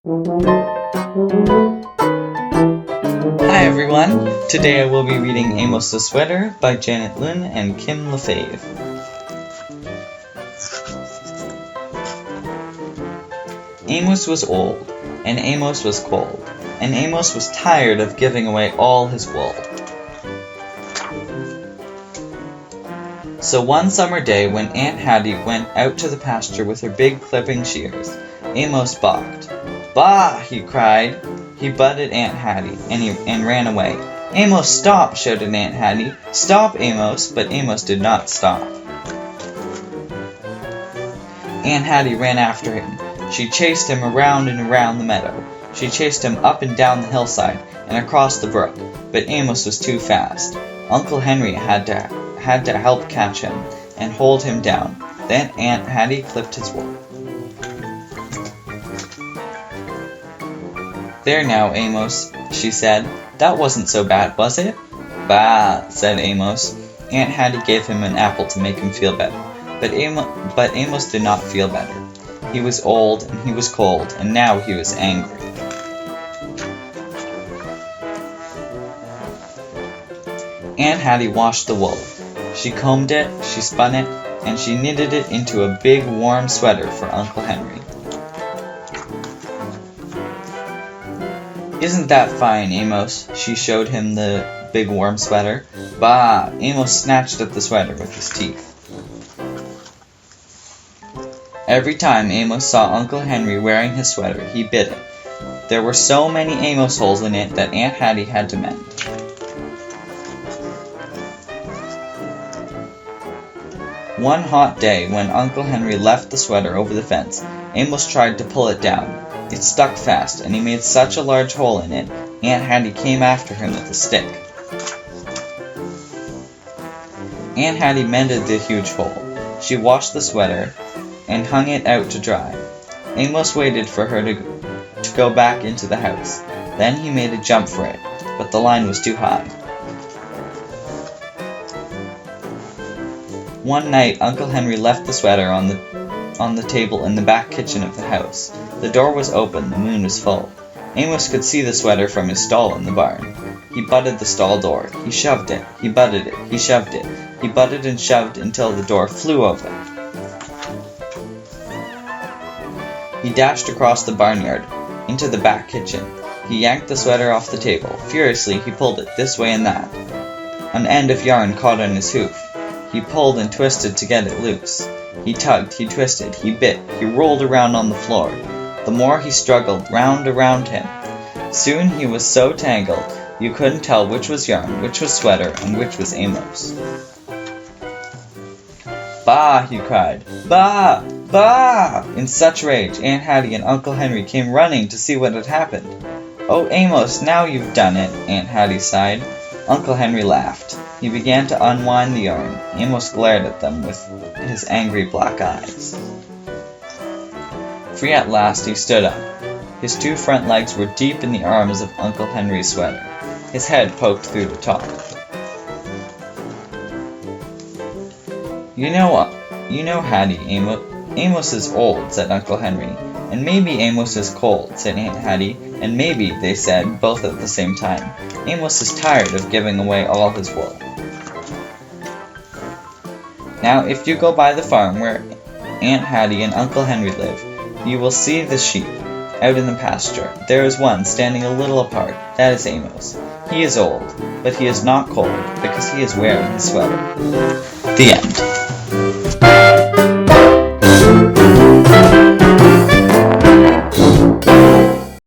Hi everyone! Today I will be reading Amos the Sweater by Janet Lynn and Kim Lefebvre. Amos was old, and Amos was cold, and Amos was tired of giving away all his wool. So one summer day when Aunt Hattie went out to the pasture with her big clipping shears, Amos balked. "Bah!" he cried. He butted Aunt Hattie, and ran away. "Amos, stop!" shouted Aunt Hattie. "Stop, Amos!" But Amos did not stop. Aunt Hattie ran after him. She chased him around and around the meadow. She chased him up and down the hillside and across the brook, but Amos was too fast. Uncle Henry had to help catch him and hold him down. Then Aunt Hattie clipped his wool. "There now, Amos," she said. "That wasn't so bad, was it?" "Bah," said Amos. Aunt Hattie gave him an apple to make him feel better. But Amos did not feel better. He was old, and he was cold, and now he was angry. Aunt Hattie washed the wool. She combed it, she spun it, and she knitted it into a big warm sweater for Uncle Henry. "Isn't that fine, Amos?" She showed him the big warm sweater. "Bah!" Amos snatched at the sweater with his teeth. Every time Amos saw Uncle Henry wearing his sweater, he bit it. There were so many Amos holes in it that Aunt Hattie had to mend. One hot day, when Uncle Henry left the sweater over the fence, Amos tried to pull it down. It stuck fast, and he made such a large hole in it, Aunt Hattie came after him with a stick. Aunt Hattie mended the huge hole. She washed the sweater and hung it out to dry. Amos waited for her to go back into the house. Then he made a jump for it, but the line was too high. One night, Uncle Henry left the sweater on the table in the back kitchen of the house. The door was open, the moon was full. Amos could see the sweater from his stall in the barn. He butted the stall door. He shoved it. He butted it. He shoved it. He butted and shoved until the door flew open. He dashed across the barnyard, into the back kitchen. He yanked the sweater off the table. Furiously, he pulled it this way and that. An end of yarn caught on his hoof. He pulled and twisted to get it loose. He tugged, he twisted, he bit, he rolled around on the floor. The more he struggled, round around him. Soon he was so tangled, you couldn't tell which was yarn, which was sweater, and which was Amos. "Bah!" he cried. "Bah! Bah!" In such rage, Aunt Hattie and Uncle Henry came running to see what had happened. "Oh, Amos, now you've done it," Aunt Hattie sighed. Uncle Henry laughed. He began to unwind the yarn. Amos glared at them with his angry black eyes. Free at last, he stood up. His two front legs were deep in the arms of Uncle Henry's sweater. His head poked through the top. You know, Hattie, Amos is old," said Uncle Henry. "And maybe Amos is cold," said Aunt Hattie. And maybe, they said, both at the same time. Amos is tired of giving away all his wool. Now, if you go by the farm where Aunt Hattie and Uncle Henry live, you will see the sheep out in the pasture. There is one standing a little apart. That is Amos. He is old, but he is not cold because he is wearing his sweater. The end.